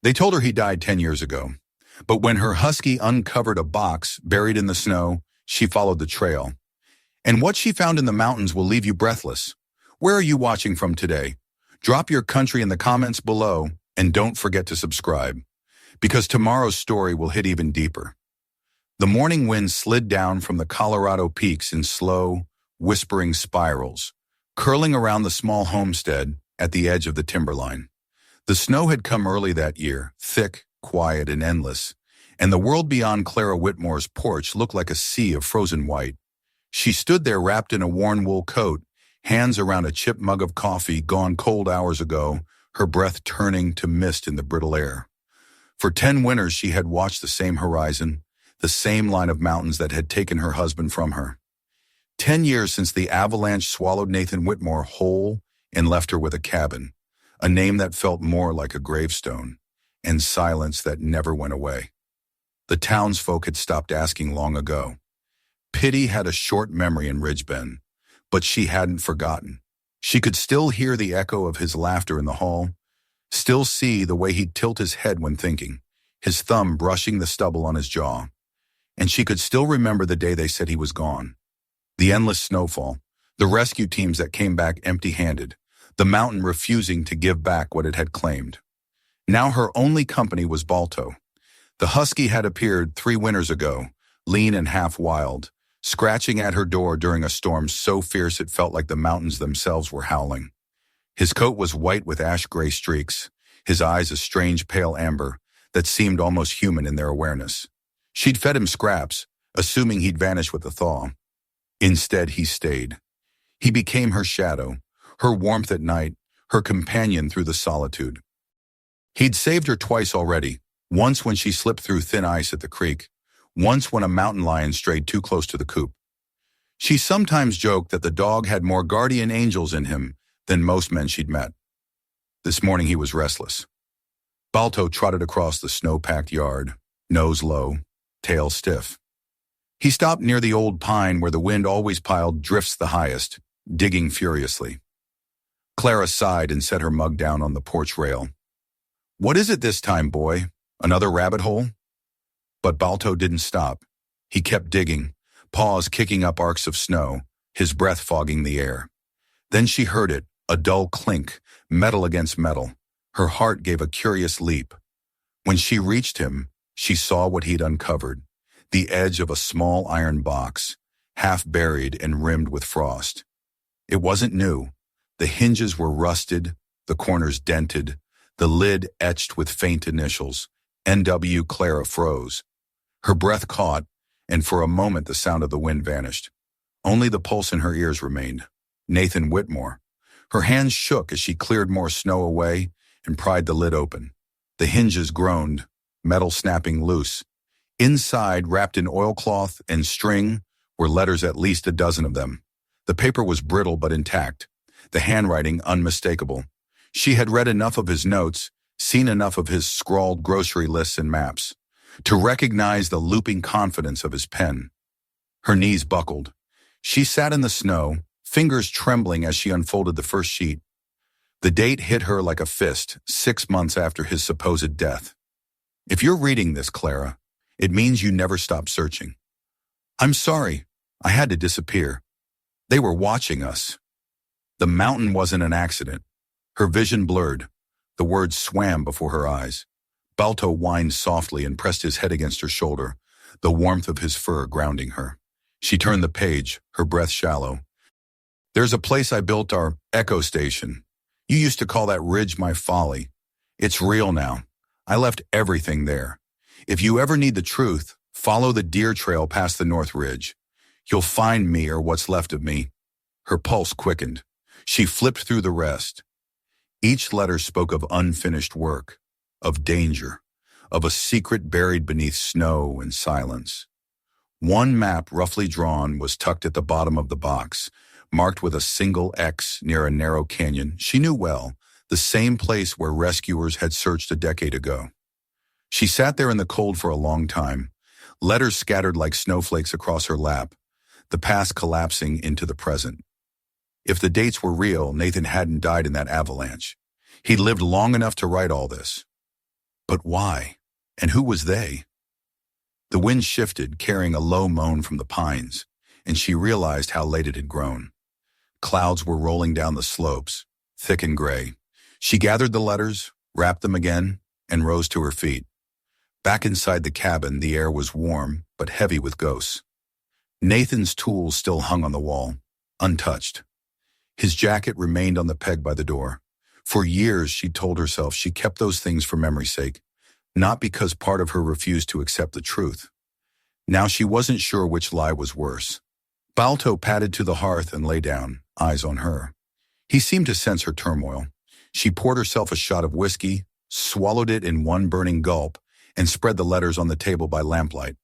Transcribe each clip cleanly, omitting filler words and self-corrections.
They told her he died 10 years ago. But when her husky uncovered a box buried in the snow, she followed the trail. And what she found in the mountains will leave you breathless. Where are you watching from today? Drop your country in the comments below, and don't forget to subscribe, because tomorrow's story will hit even deeper. The morning wind slid down from the Colorado peaks in slow, whispering spirals, curling around the small homestead at the edge of the timberline. The snow had come early that year, thick, quiet, and endless, and the world beyond Clara Whitmore's porch looked like a sea of frozen white. She stood there wrapped in a worn wool coat, hands around a chipped mug of coffee gone cold hours ago, her breath turning to mist in the brittle air. For 10 winters she had watched the same horizon, the same line of mountains that had taken her husband from her. 10 years since the avalanche swallowed Nathan Whitmore whole and left her with a cabin, a name that felt more like a gravestone, and silence that never went away. The townsfolk had stopped asking long ago. Pity had a short memory in Ridgebend, but she hadn't forgotten. She could still hear the echo of his laughter in the hall, still see the way he'd tilt his head when thinking, his thumb brushing the stubble on his jaw. And she could still remember the day they said he was gone. The endless snowfall, the rescue teams that came back empty-handed, the mountain refusing to give back what it had claimed. Now her only company was Balto. The husky had appeared 3 winters ago, lean and half wild, scratching at her door during a storm so fierce it felt like the mountains themselves were howling. His coat was white with ash-gray streaks, his eyes a strange pale amber that seemed almost human in their awareness. She'd fed him scraps, assuming he'd vanish with the thaw. Instead, he stayed. He became her shadow, her warmth at night, her companion through the solitude. He'd saved her twice already, once when she slipped through thin ice at the creek, once when a mountain lion strayed too close to the coop. She sometimes joked that the dog had more guardian angels in him than most men she'd met. This morning he was restless. Balto trotted across the snow-packed yard, nose low, tail stiff. He stopped near the old pine where the wind always piled drifts the highest, digging furiously. Clara sighed and set her mug down on the porch rail. "What is it this time, boy? Another rabbit hole?" But Balto didn't stop. He kept digging, paws kicking up arcs of snow, his breath fogging the air. Then she heard it, a dull clink, metal against metal. Her heart gave a curious leap. When she reached him, she saw what he'd uncovered, the edge of a small iron box, half buried and rimmed with frost. It wasn't new. The hinges were rusted, the corners dented, the lid etched with faint initials. N.W. Clara froze. Her breath caught, and for a moment the sound of the wind vanished. Only the pulse in her ears remained. Nathan Whitmore. Her hands shook as she cleared more snow away and pried the lid open. The hinges groaned, metal snapping loose. Inside, wrapped in oilcloth and string, were letters, at least a dozen of them. The paper was brittle but intact, the handwriting unmistakable. She had read enough of his notes, seen enough of his scrawled grocery lists and maps, to recognize the looping confidence of his pen. Her knees buckled. She sat in the snow, fingers trembling as she unfolded the first sheet. The date hit her like a fist, 6 months after his supposed death. "If you're reading this, Clara, it means you never stopped searching. I'm sorry, I had to disappear. They were watching us." The mountain wasn't an accident. Her vision blurred. The words swam before her eyes. Balto whined softly and pressed his head against her shoulder, the warmth of his fur grounding her. She turned the page, her breath shallow. "There's a place I built our Echo Station. You used to call that ridge my folly. It's real now. I left everything there. If you ever need the truth, follow the deer trail past the North Ridge. You'll find me or what's left of me." Her pulse quickened. She flipped through the rest. Each letter spoke of unfinished work, of danger, of a secret buried beneath snow and silence. One map, roughly drawn, was tucked at the bottom of the box, marked with a single X near a narrow canyon she knew well, the same place where rescuers had searched a decade ago. She sat there in the cold for a long time, letters scattered like snowflakes across her lap, the past collapsing into the present. If the dates were real, Nathan hadn't died in that avalanche. He'd lived long enough to write all this. But why? And who was they? The wind shifted, carrying a low moan from the pines, and she realized how late it had grown. Clouds were rolling down the slopes, thick and gray. She gathered the letters, wrapped them again, and rose to her feet. Back inside the cabin, the air was warm, but heavy with ghosts. Nathan's tools still hung on the wall, untouched. His jacket remained on the peg by the door. For years, she told herself she kept those things for memory's sake, not because part of her refused to accept the truth. Now she wasn't sure which lie was worse. Balto padded to the hearth and lay down, eyes on her. He seemed to sense her turmoil. She poured herself a shot of whiskey, swallowed it in one burning gulp, and spread the letters on the table by lamplight.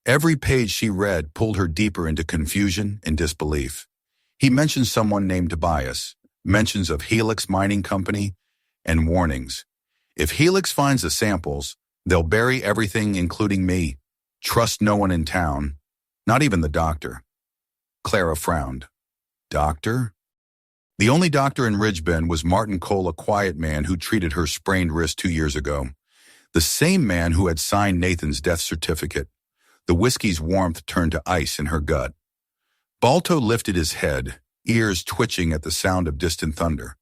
Every page she read pulled her deeper into confusion and disbelief. He mentioned someone named Tobias, mentions of Helix Mining Company, and warnings. If Helix finds the samples, they'll bury everything, including me. Trust no one in town, not even the doctor. Clara frowned. Doctor? The only doctor in Ridgebend was Martin Cole, a quiet man who treated her sprained wrist 2 years ago. The same man who had signed Nathan's death certificate. The whiskey's warmth turned to ice in her gut. Balto lifted his head, ears twitching at the sound of distant thunder.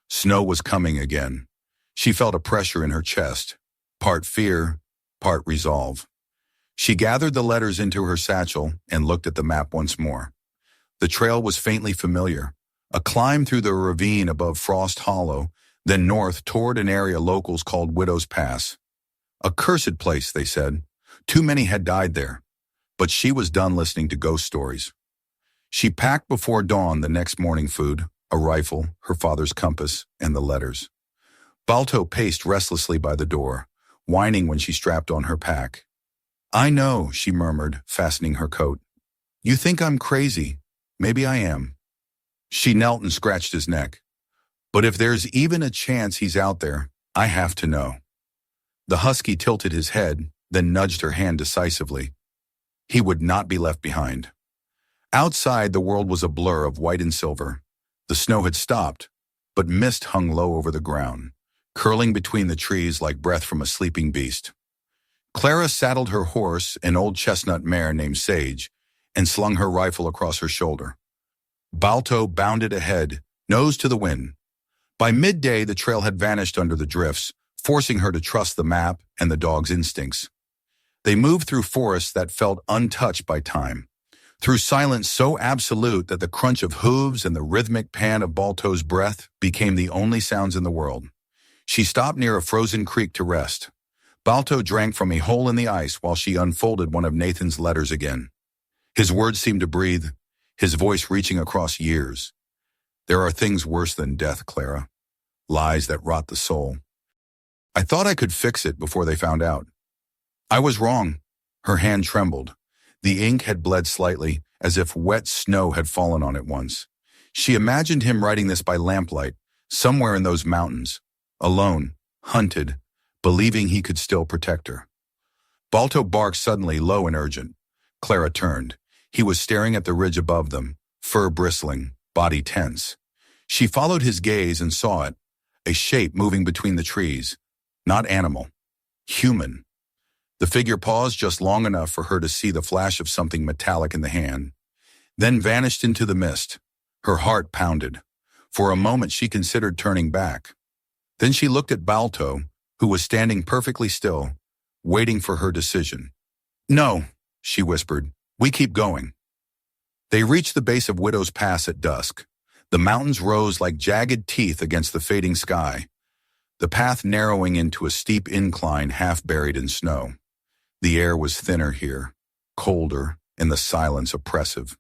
Snow was coming again. She felt a pressure in her chest, part fear, part resolve. She gathered the letters into her satchel and looked at the map once more. The trail was faintly familiar, a climb through the ravine above Frost Hollow, then north toward an area locals called Widow's Pass. A cursed place, they said. Too many had died there. But she was done listening to ghost stories. She packed before dawn the next morning food, a rifle, her father's compass, and the letters. Balto paced restlessly by the door, whining when she strapped on her pack. I know, she murmured, fastening her coat. You think I'm crazy. Maybe I am. She knelt and scratched his neck. But if there's even a chance he's out there, I have to know. The husky tilted his head, then nudged her hand decisively. He would not be left behind. Outside, the world was a blur of white and silver. The snow had stopped, but mist hung low over the ground, curling between the trees like breath from a sleeping beast. Clara saddled her horse, an old chestnut mare named Sage, and slung her rifle across her shoulder. Balto bounded ahead, nose to the wind. By midday, the trail had vanished under the drifts, forcing her to trust the map and the dog's instincts. They moved through forests that felt untouched by time, through silence so absolute that the crunch of hooves and the rhythmic pan of Balto's breath became the only sounds in the world. She stopped near a frozen creek to rest. Balto drank from a hole in the ice while she unfolded one of Nathan's letters again. His words seemed to breathe, his voice reaching across years. There are things worse than death, Clara. Lies that rot the soul. I thought I could fix it before they found out. I was wrong. Her hand trembled. The ink had bled slightly, as if wet snow had fallen on it once. She imagined him writing this by lamplight, somewhere in those mountains, alone, hunted, believing he could still protect her. Balto barked suddenly, low and urgent. Clara turned. He was staring at the ridge above them, fur bristling, body tense. She followed his gaze and saw it, a shape moving between the trees. Not animal. Human. The figure paused just long enough for her to see the flash of something metallic in the hand, then vanished into the mist. Her heart pounded. For a moment she considered turning back. Then she looked at Balto, who was standing perfectly still, waiting for her decision. No, she whispered. We keep going. They reached the base of Widow's Pass at dusk. The mountains rose like jagged teeth against the fading sky, the path narrowing into a steep incline half buried in snow. The air was thinner here, colder, and the silence oppressive.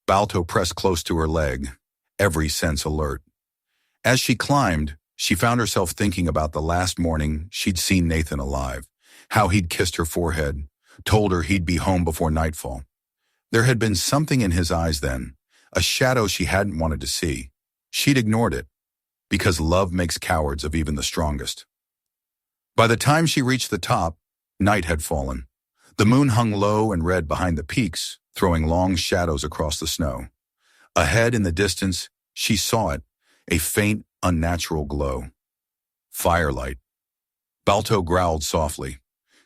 Balto pressed close to her leg, every sense alert. As she climbed, she found herself thinking about the last morning she'd seen Nathan alive, how he'd kissed her forehead, told her he'd be home before nightfall. There had been something in his eyes then, a shadow she hadn't wanted to see. She'd ignored it, because love makes cowards of even the strongest. By the time she reached the top, night had fallen. The moon hung low and red behind the peaks, throwing long shadows across the snow. Ahead in the distance, she saw it, a faint, unnatural glow. Firelight. Balto growled softly.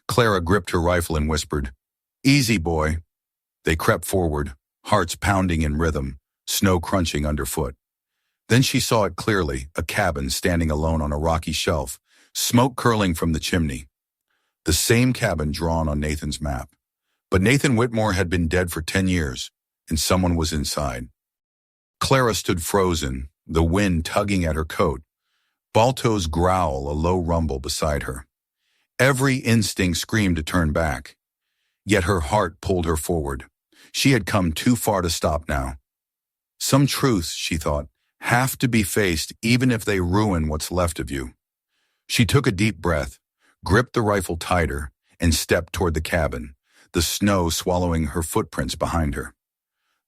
Clara gripped her rifle and whispered, "Easy, boy." They crept forward, hearts pounding in rhythm, snow crunching underfoot. Then she saw it clearly, a cabin standing alone on a rocky shelf, smoke curling from the chimney. The same cabin drawn on Nathan's map. But Nathan Whitmore had been dead for 10 years, and someone was inside. Clara stood frozen, the wind tugging at her coat. Balto's growl a low rumble beside her. Every instinct screamed to turn back. Yet her heart pulled her forward. She had come too far to stop now. Some truths, she thought, have to be faced even if they ruin what's left of you. She took a deep breath, gripped the rifle tighter, and stepped toward the cabin, the snow swallowing her footprints behind her.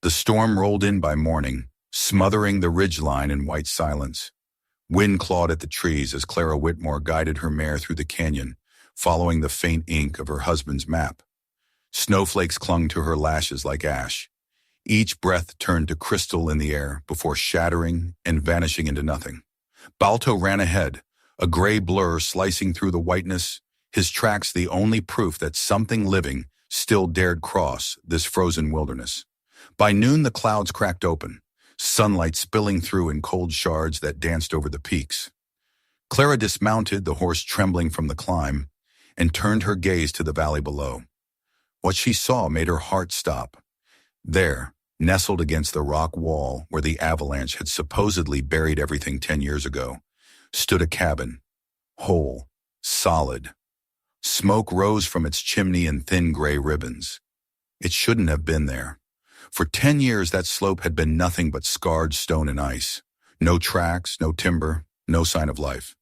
The storm rolled in by morning, smothering the ridgeline in white silence. Wind clawed at the trees as Clara Whitmore guided her mare through the canyon, following the faint ink of her husband's map. Snowflakes clung to her lashes like ash. Each breath turned to crystal in the air before shattering and vanishing into nothing. Balto ran ahead, a gray blur slicing through the whiteness, his tracks the only proof that something living still dared cross this frozen wilderness. By noon the clouds cracked open, sunlight spilling through in cold shards that danced over the peaks. Clara dismounted, the horse trembling from the climb, and turned her gaze to the valley below. What she saw made her heart stop. There, nestled against the rock wall where the avalanche had supposedly buried everything 10 years ago, stood a cabin, whole, solid. Smoke rose from its chimney in thin gray ribbons. It shouldn't have been there. For 10 years that slope had been nothing but scarred stone and ice. No tracks, no timber, no sign of life.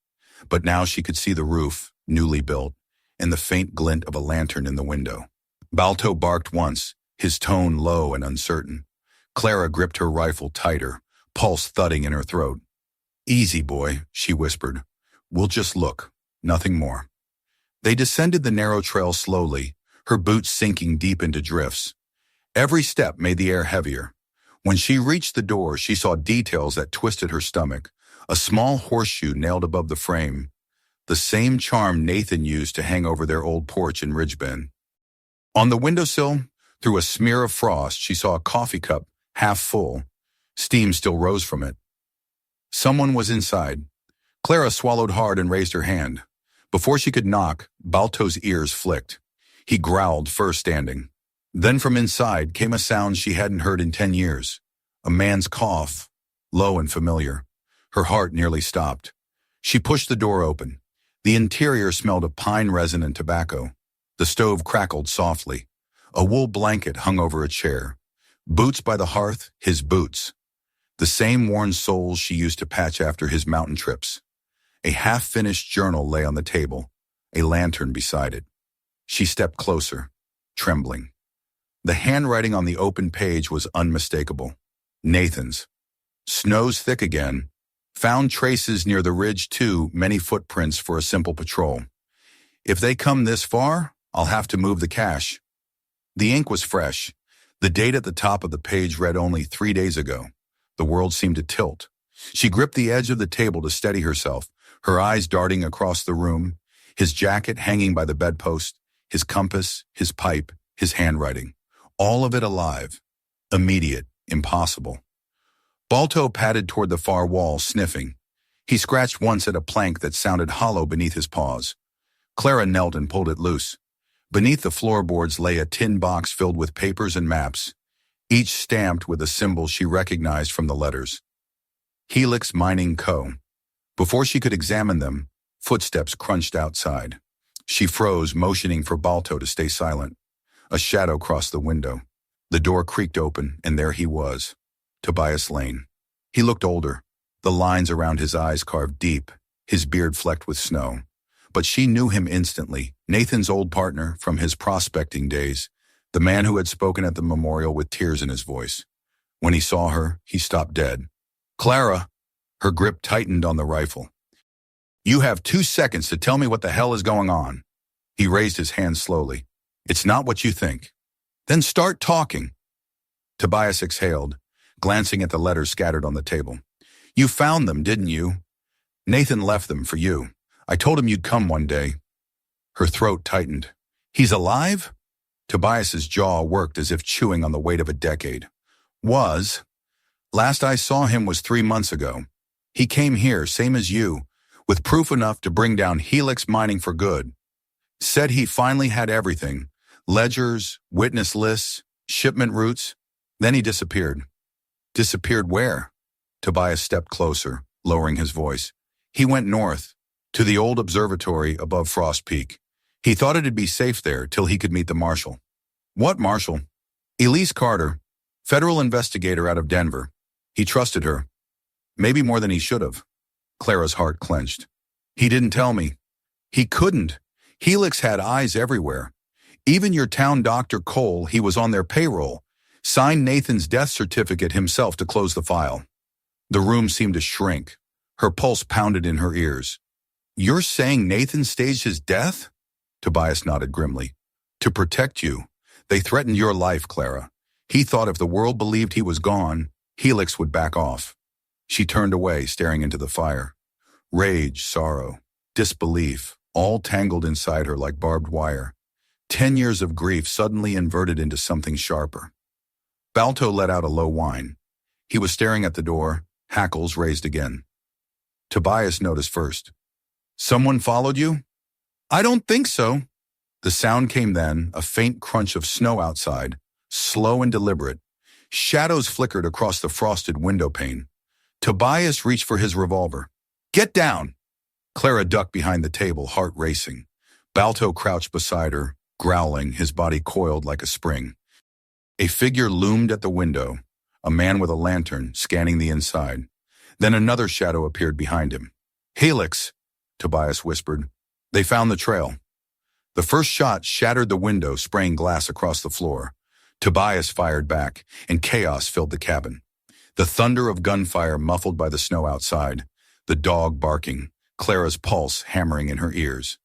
But now she could see the roof, newly built, and the faint glint of a lantern in the window. Balto barked once, his tone low and uncertain. Clara gripped her rifle tighter, pulse thudding in her throat. "Easy, boy," she whispered. "We'll just look, nothing more." They descended the narrow trail slowly, her boots sinking deep into drifts. Every step made the air heavier. When she reached the door, she saw details that twisted her stomach. A small horseshoe nailed above the frame, the same charm Nathan used to hang over their old porch in Ridgebend. On the windowsill, through a smear of frost, she saw a coffee cup, half full. Steam still rose from it. Someone was inside. Clara swallowed hard and raised her hand. Before she could knock, Balto's ears flicked. He growled, first standing. Then from inside came a sound she hadn't heard in 10 years. A man's cough, low and familiar. Her heart nearly stopped. She pushed the door open. The interior smelled of pine resin and tobacco. The stove crackled softly. A wool blanket hung over a chair. Boots by the hearth, his boots. The same worn soles she used to patch after his mountain trips. A half-finished journal lay on the table, a lantern beside it. She stepped closer, trembling. The handwriting on the open page was unmistakable. Nathan's. "Snow's thick again. Found traces near the ridge too, many footprints for a simple patrol. If they come this far, I'll have to move the cache." The ink was fresh. The date at the top of the page read only 3 days ago. The world seemed to tilt. She gripped the edge of the table to steady herself, her eyes darting across the room, his jacket hanging by the bedpost, his compass, his pipe, his handwriting. All of it alive. Immediate. Impossible. Balto padded toward the far wall, sniffing. He scratched once at a plank that sounded hollow beneath his paws. Clara knelt and pulled it loose. Beneath the floorboards lay a tin box filled with papers and maps, each stamped with a symbol she recognized from the letters. Helix Mining Co. Before she could examine them, footsteps crunched outside. She froze, motioning for Balto to stay silent. A shadow crossed the window. The door creaked open, and there he was, Tobias Lane. He looked older, the lines around his eyes carved deep, his beard flecked with snow. But she knew him instantly, Nathan's old partner from his prospecting days, the man who had spoken at the memorial with tears in his voice. When he saw her, he stopped dead. "Clara!" Her grip tightened on the rifle. "You have 2 seconds to tell me what the hell is going on." He raised his hand slowly. "It's not what you think." "Then start talking." Tobias exhaled, glancing at the letters scattered on the table. "You found them, didn't you?" "Nathan left them for you. I told him you'd come one day. Her throat tightened. He's alive? Tobias's jaw worked as if chewing on the weight of a decade. Was. Last I saw him was 3 months ago. He came here, same as you, with proof enough to bring down Helix Mining for good. Said he finally had everything. Ledgers, witness lists, shipment routes. Then he disappeared. Disappeared where? Tobias stepped closer, lowering his voice. He went north, to the old observatory above Frost Peak. He thought it'd be safe there till he could meet the marshal. What marshal? Elise Carter, federal investigator out of Denver. He trusted her. Maybe more than he should have. Clara's heart clenched. He didn't tell me. He couldn't. Helix had eyes everywhere. Even your town doctor Cole, he was on their payroll, signed Nathan's death certificate himself to close the file. The room seemed to shrink. Her pulse pounded in her ears. You're saying Nathan staged his death? Tobias nodded grimly. To protect you. They threatened your life, Clara. He thought if the world believed he was gone, Helix would back off. She turned away, staring into the fire. Rage, sorrow, disbelief, all tangled inside her like barbed wire. 10 years of grief suddenly inverted into something sharper. Balto let out a low whine. He was staring at the door, hackles raised again. Tobias noticed first. Someone followed you? I don't think so. The sound came then, a faint crunch of snow outside, slow and deliberate. Shadows flickered across the frosted window pane. Tobias reached for his revolver. Get down! Clara ducked behind the table, heart racing. Balto crouched beside her, growling, his body coiled like a spring. A figure loomed at the window, a man with a lantern, scanning the inside. Then another shadow appeared behind him. Helix, Tobias whispered. They found the trail. The first shot shattered the window, spraying glass across the floor. Tobias fired back, and chaos filled the cabin. The thunder of gunfire muffled by the snow outside, the dog barking, Clara's pulse hammering in her ears.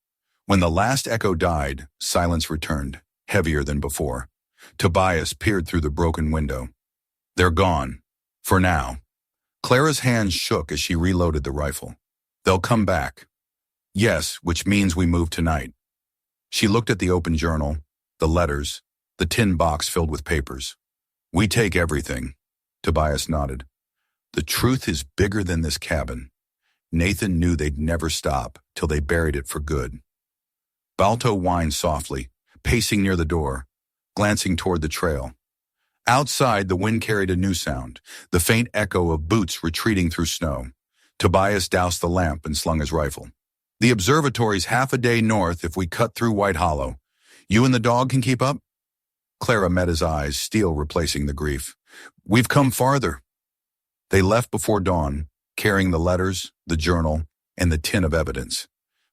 When the last echo died, silence returned, heavier than before. Tobias peered through the broken window. They're gone. For now. Clara's hands shook as she reloaded the rifle. They'll come back. Yes, which means we move tonight. She looked at the open journal, the letters, the tin box filled with papers. We take everything. Tobias nodded. The truth is bigger than this cabin. Nathan knew they'd never stop till they buried it for good. Balto whined softly, pacing near the door, glancing toward the trail. Outside, the wind carried a new sound, the faint echo of boots retreating through snow. Tobias doused the lamp and slung his rifle. The observatory's half a day north if we cut through White Hollow. You and the dog can keep up? Clara met his eyes, steel replacing the grief. We've come farther. They left before dawn, carrying the letters, the journal, and the tin of evidence.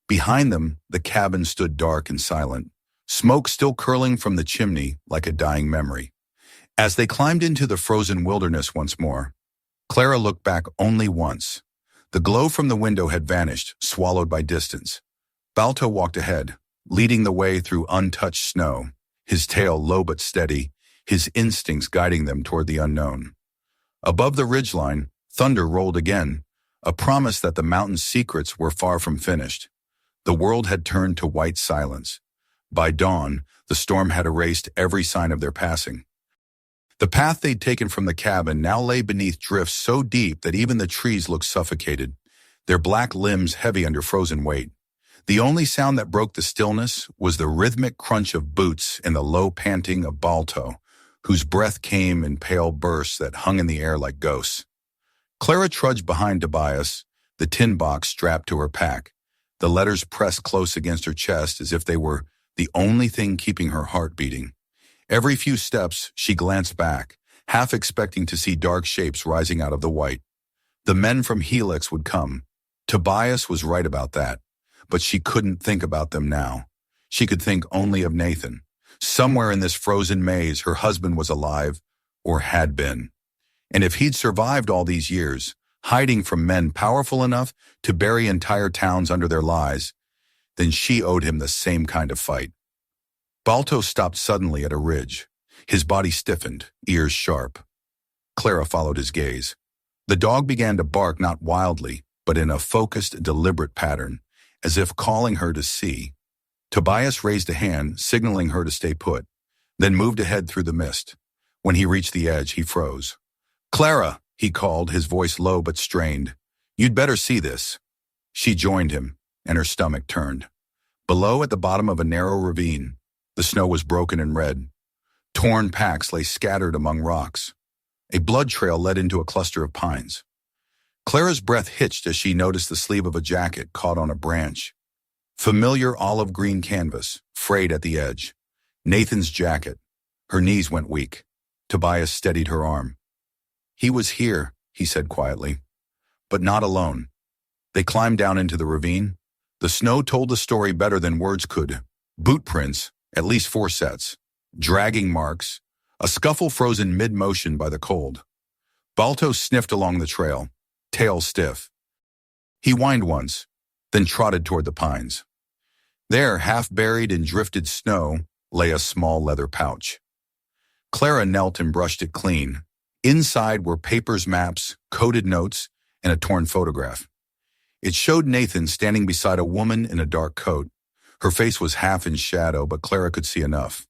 Behind them, the cabin stood dark and silent, smoke still curling from the chimney like a dying memory. As they climbed into the frozen wilderness once more, Clara looked back only once. The glow from the window had vanished, swallowed by distance. Balto walked ahead, leading the way through untouched snow, his tail low but steady, his instincts guiding them toward the unknown. Above the ridgeline, thunder rolled again, a promise that the mountain's secrets were far from finished. The world had turned to white silence. By dawn, the storm had erased every sign of their passing. The path they'd taken from the cabin now lay beneath drifts so deep that even the trees looked suffocated, their black limbs heavy under frozen weight. The only sound that broke the stillness was the rhythmic crunch of boots and the low panting of Balto, whose breath came in pale bursts that hung in the air like ghosts. Clara trudged behind Tobias, the tin box strapped to her pack, the letters pressed close against her chest as if they were the only thing keeping her heart beating. Every few steps, she glanced back, half expecting to see dark shapes rising out of the white. The men from Helix would come. Tobias was right about that, but she couldn't think about them now. She could think only of Nathan. Somewhere in this frozen maze, her husband was alive, or had been. And if he'd survived all these years, hiding from men powerful enough to bury entire towns under their lies, then she owed him the same kind of fight. Balto stopped suddenly at a ridge. His body stiffened, ears sharp. Clara followed his gaze. The dog began to bark not wildly, but in a focused, deliberate pattern, as if calling her to see. Tobias raised a hand, signaling her to stay put, then moved ahead through the mist. When he reached the edge, he froze. "Clara," he called, his voice low but strained. "You'd better see this." She joined him, and her stomach turned. Below, at the bottom of a narrow ravine, the snow was broken and red. Torn packs lay scattered among rocks. A blood trail led into a cluster of pines. Clara's breath hitched as she noticed the sleeve of a jacket caught on a branch. Familiar olive green canvas, frayed at the edge. Nathan's jacket. Her knees went weak. Tobias steadied her arm. "He was here," he said quietly. "But not alone." They climbed down into the ravine. The snow told the story better than words could. Boot prints, at least 4 sets. Dragging marks. A scuffle frozen mid-motion by the cold. Balto sniffed along the trail, tail stiff. He whined once, then trotted toward the pines. There, half buried in drifted snow, lay a small leather pouch. Clara knelt and brushed it clean. Inside were papers, maps, coded notes, and a torn photograph. It showed Nathan standing beside a woman in a dark coat. Her face was half in shadow, but Clara could see enough.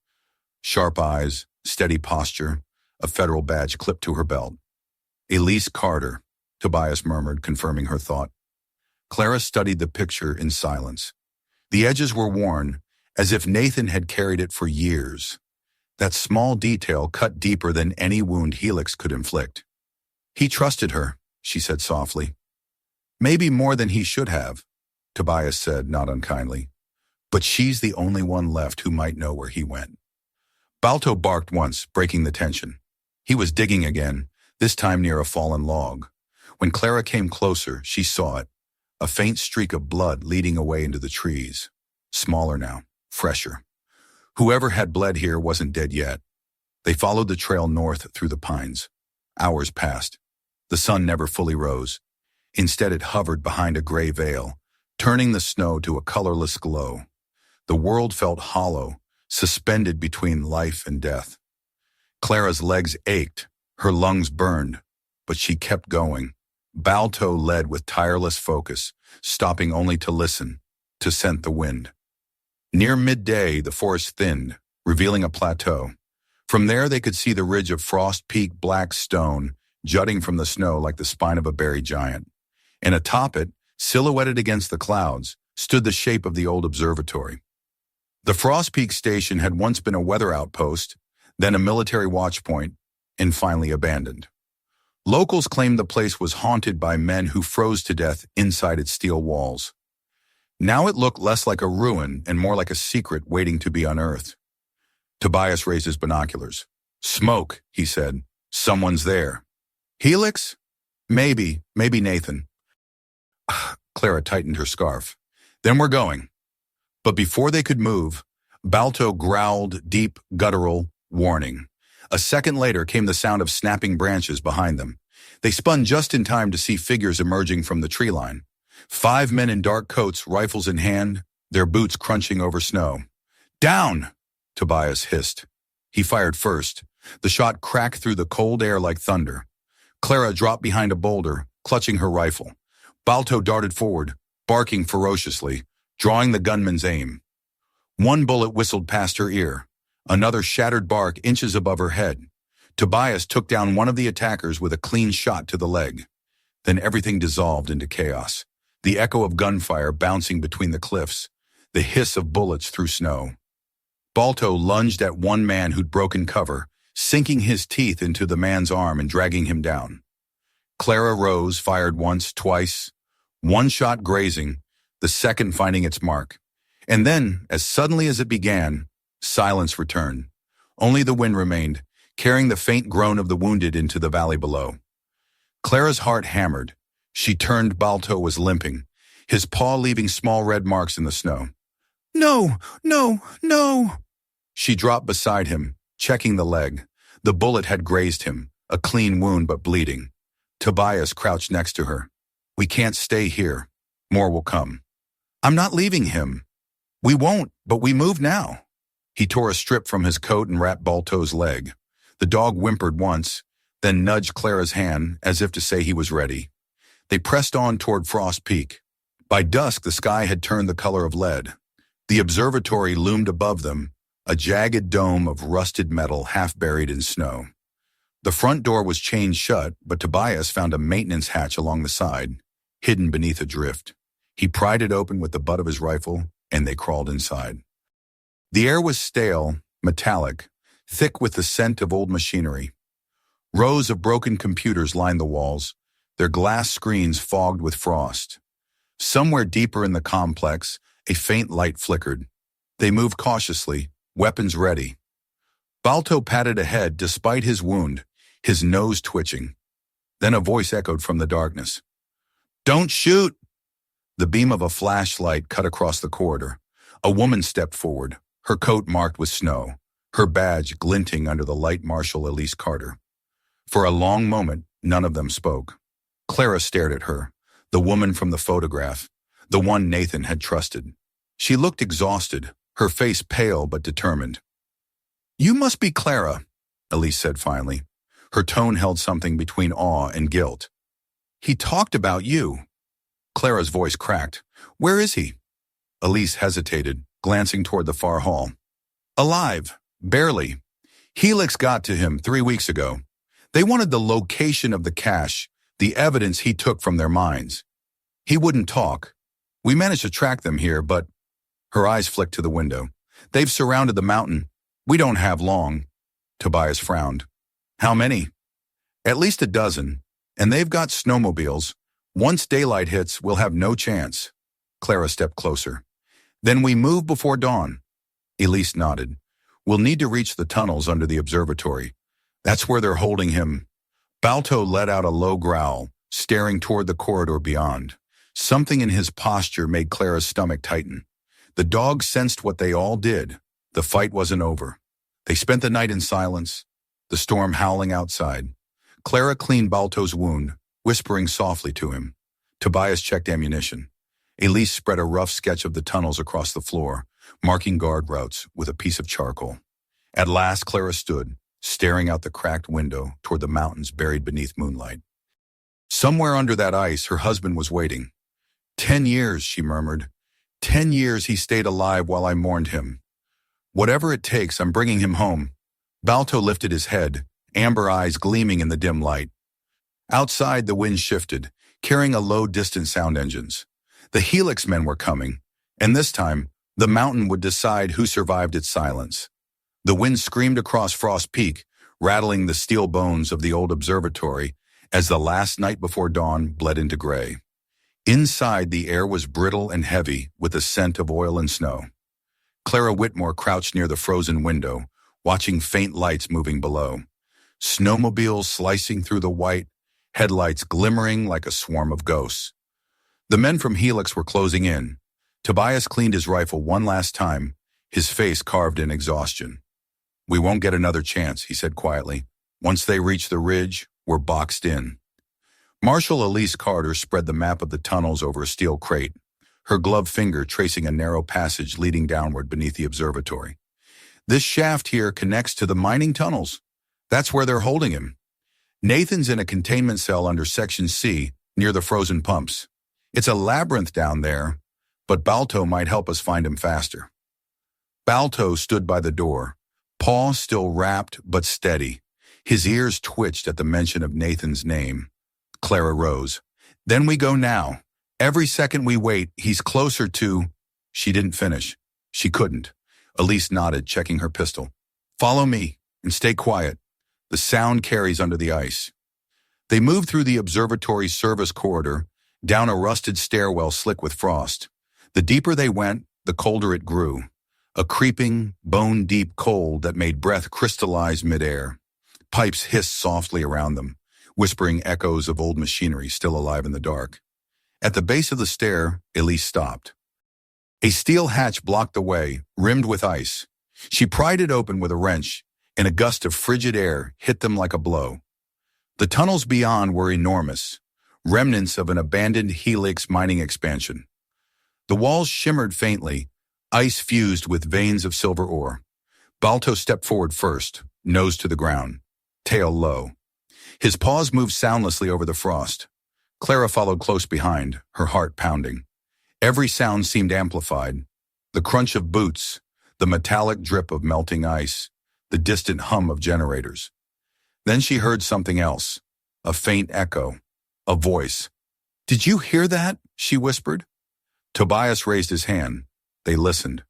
Sharp eyes, steady posture, a federal badge clipped to her belt. "Elise Carter," Tobias murmured, confirming her thought. Clara studied the picture in silence. The edges were worn, as if Nathan had carried it for years. That small detail cut deeper than any wound Helix could inflict. "He trusted her," she said softly. "Maybe more than he should have," Tobias said, not unkindly. "But she's the only one left who might know where he went." Balto barked once, breaking the tension. He was digging again, this time near a fallen log. When Clara came closer, she saw it. A faint streak of blood leading away into the trees. Smaller now, fresher. Whoever had bled here wasn't dead yet. They followed the trail north through the pines. Hours passed. The sun never fully rose. Instead, it hovered behind a gray veil, turning the snow to a colorless glow. The world felt hollow, suspended between life and death. Clara's legs ached, her lungs burned, but she kept going. Balto led with tireless focus, stopping only to listen, to scent the wind. Near midday, the forest thinned, revealing a plateau. From there, they could see the ridge of Frost Peak black stone jutting from the snow like the spine of a buried giant. And atop it, silhouetted against the clouds, stood the shape of the old observatory. The Frost Peak station had once been a weather outpost, then a military watch point, and finally abandoned. Locals claimed the place was haunted by men who froze to death inside its steel walls. Now it looked less like a ruin and more like a secret waiting to be unearthed. Tobias raised his binoculars. "Smoke," he said. "Someone's there." "Helix? Maybe Nathan." Clara tightened her scarf. "Then we're going." But before they could move, Balto growled deep, guttural warning. A second later came the sound of snapping branches behind them. They spun just in time to see figures emerging from the tree line. 5 men in dark coats, rifles in hand, their boots crunching over snow. "Down!" Tobias hissed. He fired first. The shot cracked through the cold air like thunder. Clara dropped behind a boulder, clutching her rifle. Balto darted forward, barking ferociously, drawing the gunman's aim. One bullet whistled past her ear. Another shattered bark inches above her head. Tobias took down one of the attackers with a clean shot to the leg. Then everything dissolved into chaos. The echo of gunfire bouncing between the cliffs, the hiss of bullets through snow. Balto lunged at one man who'd broken cover, sinking his teeth into the man's arm and dragging him down. Clara rose, fired once, twice, one shot grazing, the second finding its mark. And then, as suddenly as it began, silence returned. Only the wind remained, carrying the faint groan of the wounded into the valley below. Clara's heart hammered. She turned. Balto was limping, his paw leaving small red marks in the snow. "No, no, no!" She dropped beside him, checking the leg. The bullet had grazed him, a clean wound but bleeding. Tobias crouched next to her. "We can't stay here. More will come." "I'm not leaving him." "We won't, but we move now." He tore a strip from his coat and wrapped Balto's leg. The dog whimpered once, then nudged Clara's hand as if to say he was ready. They pressed on toward Frost Peak. By dusk, the sky had turned the color of lead. The observatory loomed above them, a jagged dome of rusted metal half buried in snow. The front door was chained shut, but Tobias found a maintenance hatch along the side, hidden beneath a drift. He pried it open with the butt of his rifle, and they crawled inside. The air was stale, metallic, thick with the scent of old machinery. Rows of broken computers lined the walls, their glass screens fogged with frost. Somewhere deeper in the complex, a faint light flickered. They moved cautiously, weapons ready. Balto patted ahead despite his wound, his nose twitching. Then a voice echoed from the darkness. "Don't shoot!" The beam of a flashlight cut across the corridor. A woman stepped forward, her coat marked with snow, her badge glinting under the light Marshal Elise Carter. For a long moment, none of them spoke. Clara stared at her, the woman from the photograph, the one Nathan had trusted. She looked exhausted, her face pale but determined. "You must be Clara," Elise said finally. Her tone held something between awe and guilt. "He talked about you." Clara's voice cracked. "Where is he?" Elise hesitated, glancing toward the far hall. "Alive. Barely. Helix got to him 3 weeks ago. They wanted the location of the cache, the evidence he took from their minds. He wouldn't talk. We managed to track them here, but..." Her eyes flicked to the window. "They've surrounded the mountain. We don't have long." Tobias frowned. "How many?" "At least a dozen. And they've got snowmobiles. Once daylight hits, we'll have no chance." Clara stepped closer. "Then we move before dawn." Elise nodded. "We'll need to reach the tunnels under the observatory. That's where they're holding him." Balto let out a low growl, staring toward the corridor beyond. Something in his posture made Clara's stomach tighten. The dog sensed what they all did. The fight wasn't over. They spent the night in silence, the storm howling outside. Clara cleaned Balto's wound, whispering softly to him. Tobias checked ammunition. Elise spread a rough sketch of the tunnels across the floor, marking guard routes with a piece of charcoal. At last, Clara stood, staring out the cracked window toward the mountains buried beneath moonlight. Somewhere under that ice, her husband was waiting. 10 years, she murmured. 10 years he stayed alive while I mourned him. Whatever it takes, I'm bringing him home. Balto lifted his head, amber eyes gleaming in the dim light. Outside, the wind shifted, carrying a low-distance sound engines. The Helix men were coming, and this time, the mountain would decide who survived its silence. The wind screamed across Frost Peak, rattling the steel bones of the old observatory as the last night before dawn bled into gray. Inside, the air was brittle and heavy with the scent of oil and snow. Clara Whitmore crouched near the frozen window, watching faint lights moving below. Snowmobiles slicing through the white, headlights glimmering like a swarm of ghosts. The men from Helix were closing in. Tobias cleaned his rifle one last time, his face carved in exhaustion. "We won't get another chance," he said quietly. "Once they reach the ridge, we're boxed in." Marshal Elise Carter spread the map of the tunnels over a steel crate, her gloved finger tracing a narrow passage leading downward beneath the observatory. "This shaft here connects to the mining tunnels. That's where they're holding him. Nathan's in a containment cell under Section C, near the frozen pumps. It's a labyrinth down there, but Balto might help us find him faster." Balto stood by the door, paw still wrapped but steady. His ears twitched at the mention of Nathan's name. Clara rose. "Then we go now. Every second we wait, he's closer to..." She didn't finish. She couldn't. Elise nodded, checking her pistol. "Follow me, and stay quiet. The sound carries under the ice." They moved through the observatory's service corridor, down a rusted stairwell slick with frost. The deeper they went, the colder it grew. A creeping, bone-deep cold that made breath crystallize midair. Pipes hissed softly around them, whispering echoes of old machinery still alive in the dark. At the base of the stair, Elise stopped. A steel hatch blocked the way, rimmed with ice. She pried it open with a wrench, and a gust of frigid air hit them like a blow. The tunnels beyond were enormous, remnants of an abandoned Helix mining expansion. The walls shimmered faintly, ice fused with veins of silver ore. Balto stepped forward first, nose to the ground, tail low. His paws moved soundlessly over the frost. Clara followed close behind, her heart pounding. Every sound seemed amplified. The crunch of boots, the metallic drip of melting ice, the distant hum of generators. Then she heard something else, a faint echo, a voice. "Did you hear that?" she whispered. Tobias raised his hand. They listened.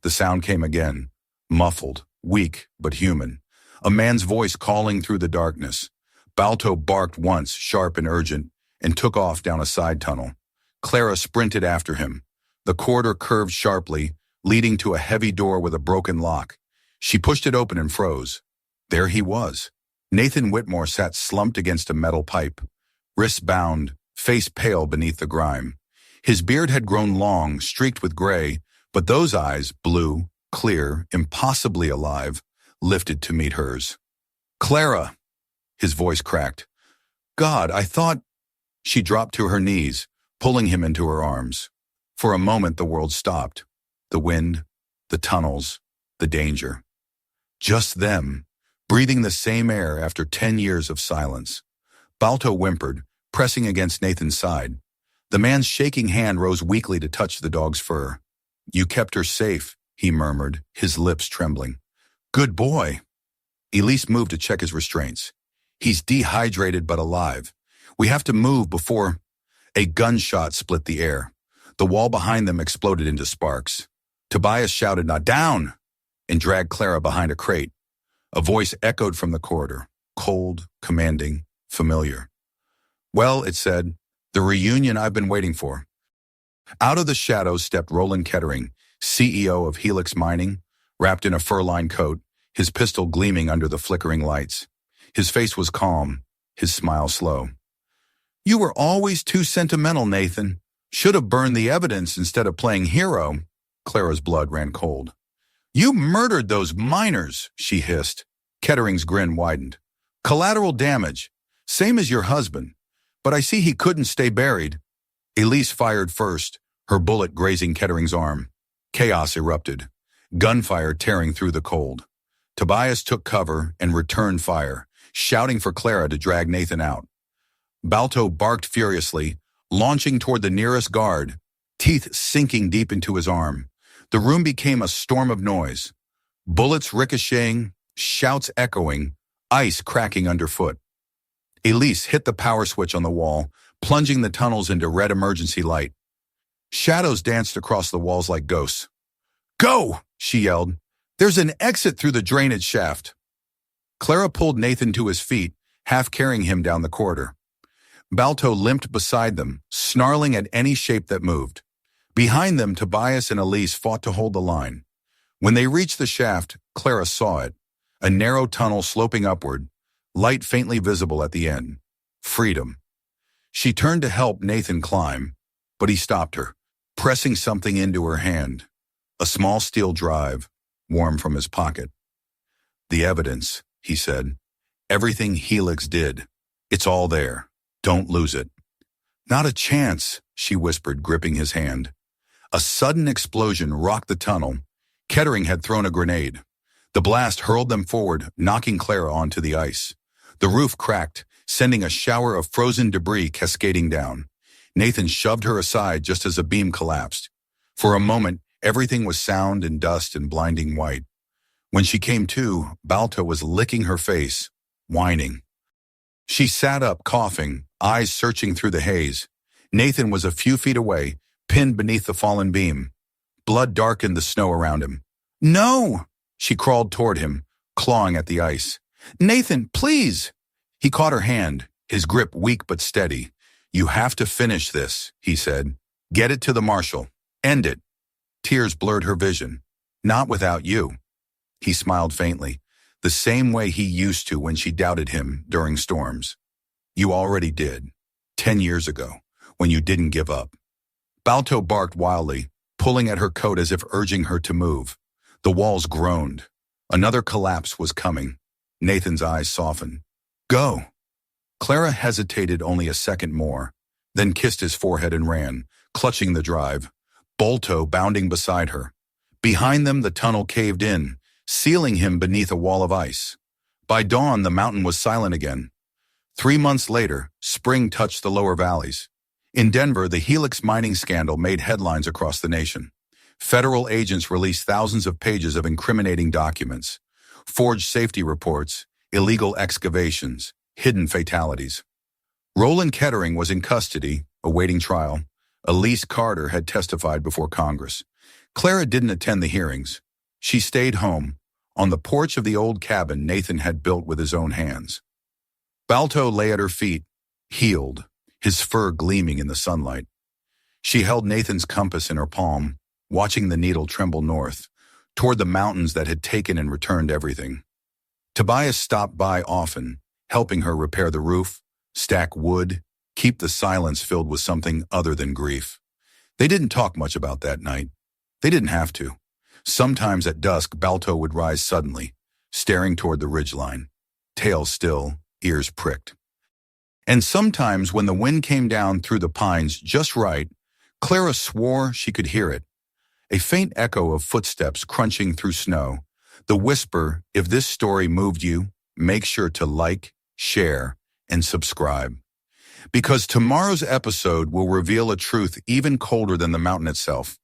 The sound came again, muffled, weak, but human. A man's voice calling through the darkness. Balto barked once, sharp and urgent, and took off down a side tunnel. Clara sprinted after him. The corridor curved sharply, leading to a heavy door with a broken lock. She pushed it open and froze. There he was. Nathan Whitmore sat slumped against a metal pipe, wrists bound, face pale beneath the grime. His beard had grown long, streaked with gray, but those eyes, blue, clear, impossibly alive, lifted to meet hers. "Clara!" His voice cracked. "God, I thought—" She dropped to her knees, pulling him into her arms. For a moment the world stopped. The wind, the tunnels, the danger. Just them, breathing the same air after 10 years of silence. Balto whimpered, pressing against Nathan's side. The man's shaking hand rose weakly to touch the dog's fur. "You kept her safe," he murmured, his lips trembling. "Good boy." Elise moved to check his restraints. "He's dehydrated but alive. We have to move before—" A gunshot split the air. The wall behind them exploded into sparks. Tobias shouted, "Not down!" and dragged Clara behind a crate. A voice echoed from the corridor, cold, commanding, familiar. "Well," it said, "the reunion I've been waiting for." Out of the shadows stepped Roland Kettering, CEO of Helix Mining, wrapped in a fur-lined coat, his pistol gleaming under the flickering lights. His face was calm, his smile slow. "You were always too sentimental, Nathan. Should have burned the evidence instead of playing hero." Clara's blood ran cold. "You murdered those miners," she hissed. Kettering's grin widened. "Collateral damage, same as your husband. But I see he couldn't stay buried." Elise fired first, her bullet grazing Kettering's arm. Chaos erupted, gunfire tearing through the cold. Tobias took cover and returned fire, shouting for Clara to drag Nathan out. Balto barked furiously, launching toward the nearest guard, teeth sinking deep into his arm. The room became a storm of noise. Bullets ricocheting, shouts echoing, ice cracking underfoot. Elise hit the power switch on the wall, plunging the tunnels into red emergency light. Shadows danced across the walls like ghosts. "Go!" she yelled. "There's an exit through the drainage shaft." Clara pulled Nathan to his feet, half carrying him down the corridor. Balto limped beside them, snarling at any shape that moved. Behind them, Tobias and Elise fought to hold the line. When they reached the shaft, Clara saw it, a narrow tunnel sloping upward, light faintly visible at the end. Freedom. She turned to help Nathan climb, but he stopped her, pressing something into her hand. A small steel drive, warm from his pocket. "The evidence," he said. "Everything Helix did. It's all there. Don't lose it." "Not a chance," she whispered, gripping his hand. A sudden explosion rocked the tunnel. Kettering had thrown a grenade. The blast hurled them forward, knocking Clara onto the ice. The roof cracked, sending a shower of frozen debris cascading down. Nathan shoved her aside just as a beam collapsed. For a moment, everything was sound and dust and blinding white. When she came to, Balto was licking her face, whining. She sat up, coughing, eyes searching through the haze. Nathan was a few feet away, pinned beneath the fallen beam. Blood darkened the snow around him. "No!" She crawled toward him, clawing at the ice. "Nathan, please!" He caught her hand, his grip weak but steady. "You have to finish this," he said. "Get it to the marshal. End it." Tears blurred her vision. "Not without you." He smiled faintly, the same way he used to when she doubted him during storms. "You already did, 10 years ago, when you didn't give up." Balto barked wildly, pulling at her coat as if urging her to move. The walls groaned. Another collapse was coming. Nathan's eyes softened. "Go." Clara hesitated only a second more, then kissed his forehead and ran, clutching the drive, Balto bounding beside her. Behind them, the tunnel caved in, sealing him beneath a wall of ice. By dawn, the mountain was silent again. 3 months later, spring touched the lower valleys. In Denver, the Helix mining scandal made headlines across the nation. Federal agents released thousands of pages of incriminating documents, forged safety reports, illegal excavations, hidden fatalities. Roland Kettering was in custody, awaiting trial. Elise Carter had testified before Congress. Clara didn't attend the hearings. She stayed home, on the porch of the old cabin Nathan had built with his own hands. Balto lay at her feet, healed, his fur gleaming in the sunlight. She held Nathan's compass in her palm, watching the needle tremble north, toward the mountains that had taken and returned everything. Tobias stopped by often, helping her repair the roof, stack wood, keep the silence filled with something other than grief. They didn't talk much about that night. They didn't have to. Sometimes at dusk, Balto would rise suddenly, staring toward the ridgeline, tail still, ears pricked. And sometimes when the wind came down through the pines just right, Clara swore she could hear it. A faint echo of footsteps crunching through snow. The whisper, if this story moved you, make sure to like, share, and subscribe. Because tomorrow's episode will reveal a truth even colder than the mountain itself.